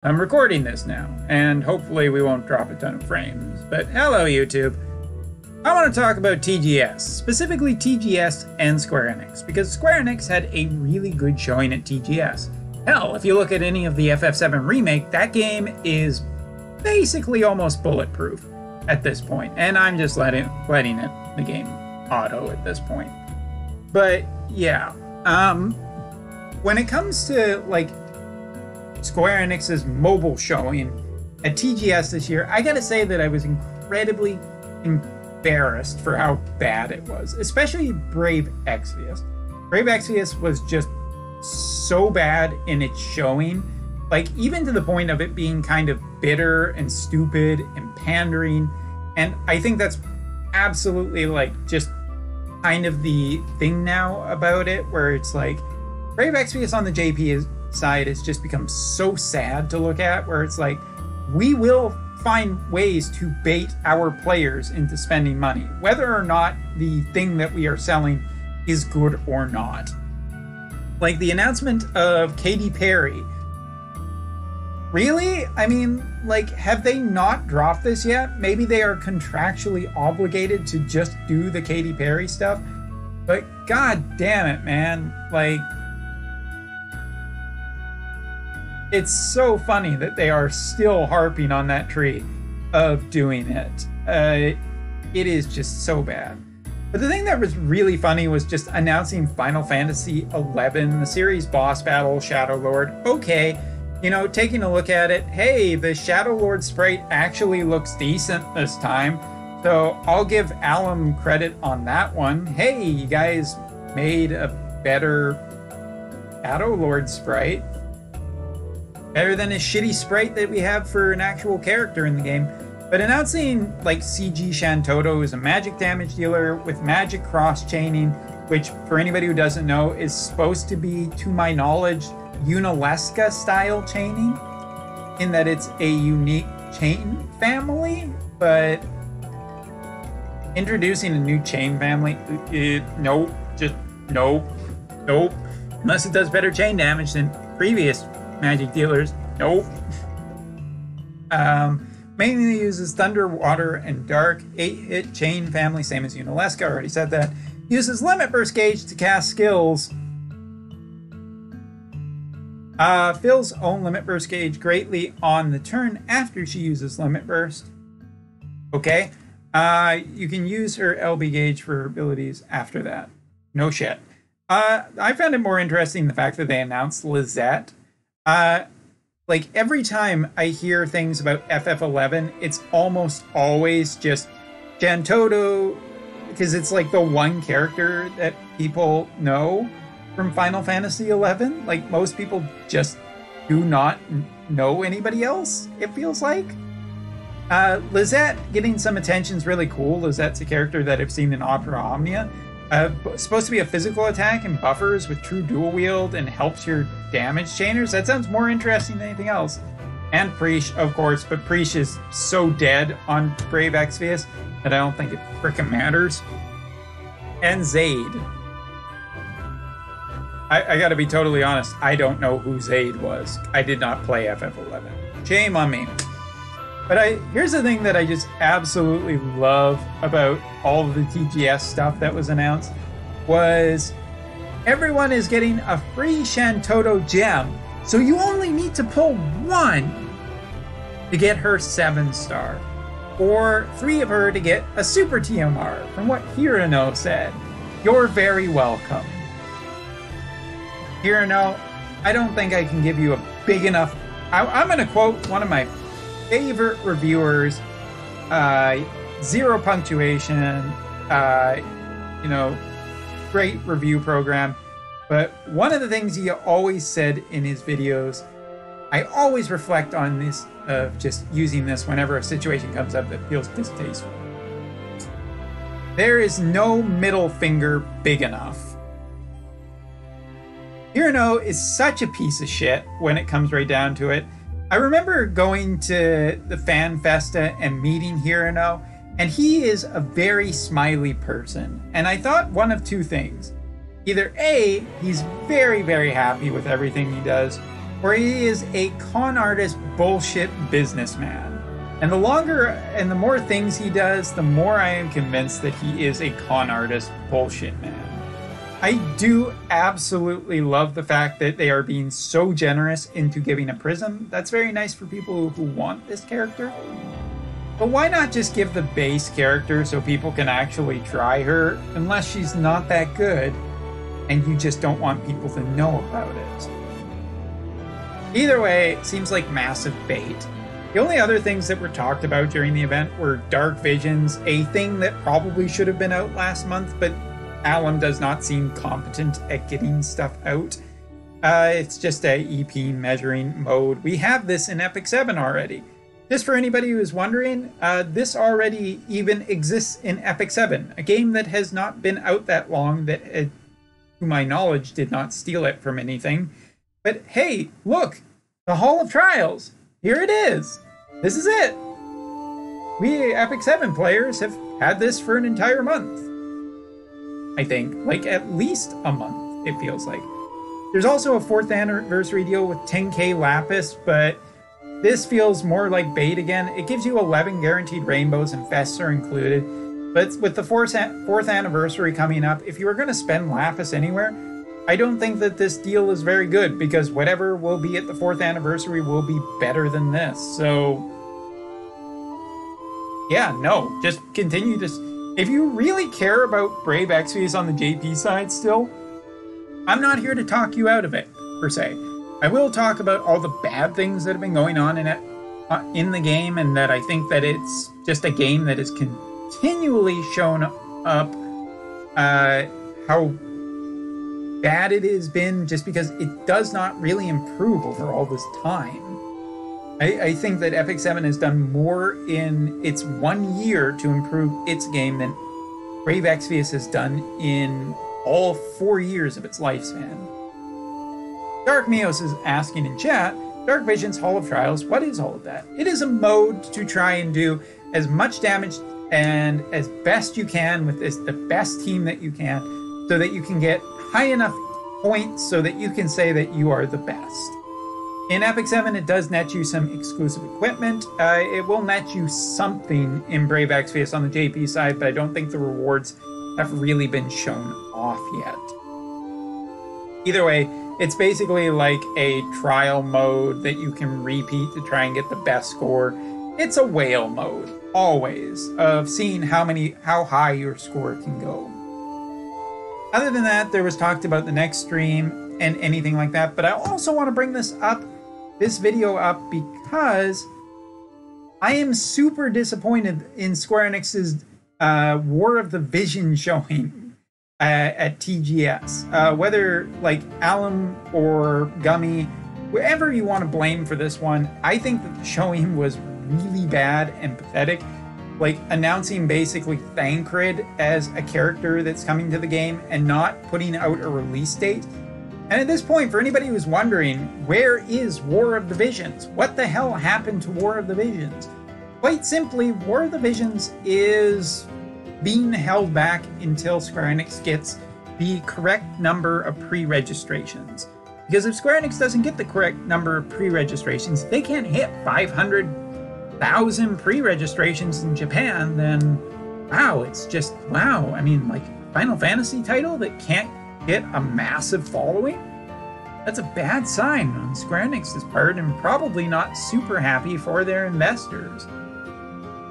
I'm recording this now, and hopefully we won't drop a ton of frames. But hello, YouTube. I want to talk about TGS, specifically TGS and Square Enix, because Square Enix had a really good showing at TGS. Hell, if you look at any of the FF7 remake, that game is basically almost bulletproof at this point, and I'm just letting it the game auto at this point. But yeah, when it comes to like Square Enix's mobile showing at TGS this year, I gotta say that I was incredibly embarrassed for how bad it was, especially Brave Exvius. Brave Exvius was just so bad in its showing, like even to the point of it being kind of bitter and stupid and pandering. And I think that's absolutely like just kind of the thing now about it, where it's like Brave Exvius on the JP side has just become so sad to look at, where it's like we will find ways to bait our players into spending money, whether or not the thing that we are selling is good or not. Like the announcement of Katy Perry. Really? I mean, like, have they not dropped this yet? Maybe they are contractually obligated to just do the Katy Perry stuff, but god damn it, man. Like, it's so funny that they are still harping on that tree of doing it. It is just so bad. But the thing that was really funny was just announcing Final Fantasy XI, the series boss battle, Shadow Lord. Okay, you know, taking a look at it, hey, the Shadow Lord sprite actually looks decent this time. So I'll give Alum credit on that one. Hey, you guys made a better Shadow Lord sprite. Better than a shitty sprite that we have for an actual character in the game. But announcing like CG Shantoto is a magic damage dealer with magic cross-chaining, which for anybody who doesn't know is supposed to be, to my knowledge, Unalesca style chaining, in that it's a unique chain family, but introducing a new chain family, nope, just nope. Unless it does better chain damage than previous magic dealers, nope. Mainly uses Thunder, Water, and Dark. 8-hit chain family, same as Unalesca, already said that. Uses Limit Burst Gauge to cast skills. Fills own Limit Burst Gauge greatly on the turn after she uses Limit Burst. Okay. You can use her LB Gauge for her abilities after that. No shit. I found it more interesting the fact that they announced Lizette. Like every time I hear things about FF11, it's almost always just Shantoto, because it's like the one character that people know from Final Fantasy XI. Like most people just do not know anybody else, it feels like. Lizette getting some attention is really cool. Lizette's a character that I've seen in Opera Omnia. Supposed to be a physical attack and buffers with true dual wield and helps your damage chainers. That sounds more interesting than anything else. And Preesh, of course, but Preesh is so dead on Brave Exvius that I don't think it frickin' matters. And Zaid. I gotta be totally honest, I don't know who Zaid was. I did not play FF11. Shame on me. But here's the thing that I just absolutely love about all of the TGS stuff that was announced, was everyone is getting a free Shantoto gem. So you only need to pull one to get her 7-star, or 3 of her to get a Super TMR, from what Hirano said. You're very welcome. Hirano, I don't think I can give you a big enough... I'm going to quote one of my favorite reviewers, 0 punctuation, you know, great review program. But one of the things he always said in his videos, I always reflect on this, of just using this whenever a situation comes up that feels distasteful. There is no middle finger big enough. Hirano is such a piece of shit when it comes right down to it. I remember going to the Fan Festa and meeting Hirano, and he is a very smiley person. And I thought one of two things. Either A, he's very, very happy with everything he does, or he is a con artist bullshit businessman. And the longer and the more things he does, the more I am convinced that he is a con artist bullshit man. I do absolutely love the fact that they are being so generous into giving a prism. That's very nice for people who want this character. But why not just give the base character so people can actually try her, unless she's not that good and you just don't want people to know about it. Either way, it seems like massive bait. The only other things that were talked about during the event were Dark Visions, a thing that probably should have been out last month, but Alum does not seem competent at getting stuff out. It's just a EP measuring mode. We have this in Epic 7 already. Just for anybody who is wondering, this already even exists in Epic 7, a game that has not been out that long, that, to my knowledge, did not steal it from anything. But hey, look, the Hall of Trials. Here it is. This is it. We Epic 7 players have had this for an entire month. I think, like at least a month, it feels like. There's also a 4th anniversary deal with 10k Lapis, but this feels more like bait again. It gives you 11 guaranteed rainbows and fests are included. But with the 4th anniversary coming up, if you were going to spend Lapis anywhere, I don't think that this deal is very good, because whatever will be at the 4th anniversary will be better than this. So, yeah, no, just continue this. If you really care about Brave Exvius on the JP side still, I'm not here to talk you out of it, per se. I will talk about all the bad things that have been going on in the game, and that I think that it's just a game that has continually shown up how bad it has been, just because it does not really improve over all this time. I think that Epic 7 has done more in its 1 year to improve its game than Brave Exvius has done in all 4 years of its lifespan. Dark Mios is asking in chat, Dark Visions Hall of Trials, what is all of that? It is a mode to try and do as much damage and as best you can with the best team that you can, so that you can get high enough points so that you can say that you are the best. In Epic 7, it does net you some exclusive equipment. It will net you something in Brave Exvius on the JP side, but I don't think the rewards have really been shown off yet. Either way, it's basically like a trial mode that you can repeat to try and get the best score. It's a whale mode, always, of seeing how high your score can go. Other than that, there was talked about the next stream and anything like that, but I also want to bring this video up because I am super disappointed in Square Enix's War of the Vision showing at TGS. Whether like Alum or Gummy, whoever you want to blame for this one, I think that the showing was really bad and pathetic. Like announcing basically Thancred as a character that's coming to the game and not putting out a release date. And at this point, for anybody who's wondering, where is War of the Visions? What the hell happened to War of the Visions? Quite simply, War of the Visions is being held back until Square Enix gets the correct number of pre-registrations. Because if Square Enix doesn't get the correct number of pre-registrations, they can't hit 500,000 pre-registrations in Japan, then wow, it's just wow. I mean, like Final Fantasy title that can't get a massive following? That's a bad sign on Square Enix's part, and probably not super happy for their investors.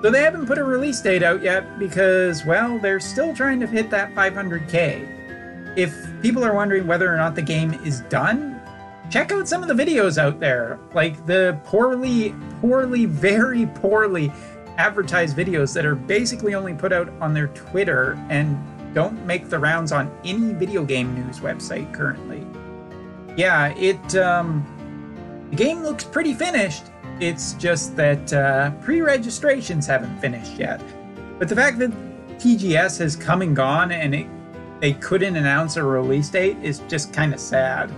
So they haven't put a release date out yet because, well, they're still trying to hit that 500k. If people are wondering whether or not the game is done, check out some of the videos out there. Like the very poorly advertised videos that are basically only put out on their Twitter and don't make the rounds on any video game news website currently. Yeah, the game looks pretty finished. It's just that pre-registrations haven't finished yet. But the fact that TGS has come and gone and they couldn't announce a release date is just kind of sad.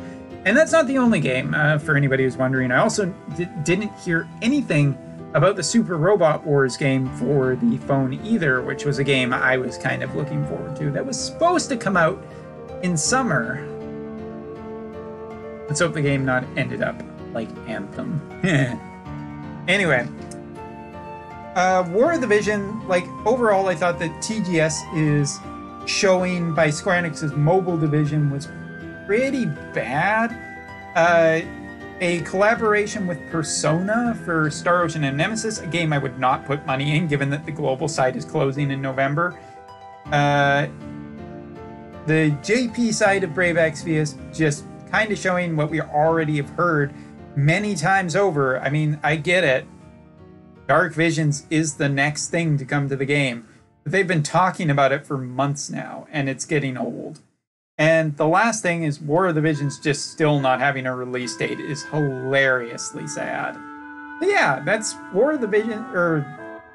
And that's not the only game, for anybody who's wondering. I also didn't hear anything about the Super Robot Wars game for the phone either, which was a game I was kind of looking forward to. That was supposed to come out in summer. Let's hope the game not ended up like Anthem. Anyway, War of the Vision, like overall, I thought that TGS is showing by Square Enix's mobile division was pretty bad. A collaboration with Persona for Star Ocean and Nemesis, a game I would not put money in given that the global site is closing in November. The JP side of Brave Exvius just kind of showing what we already have heard many times over. I mean, I get it. Dark Visions is the next thing to come to the game. But they've been talking about it for months now, and it's getting old. And the last thing is War of the Visions just still not having a release date is hilariously sad. But yeah, that's War of the Vision, or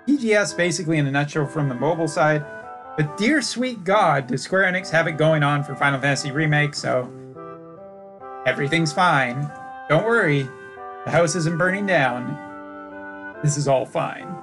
TGS basically in a nutshell from the mobile side. But dear sweet God, does Square Enix have it going on for Final Fantasy Remake, so everything's fine. Don't worry, the house isn't burning down. This is all fine.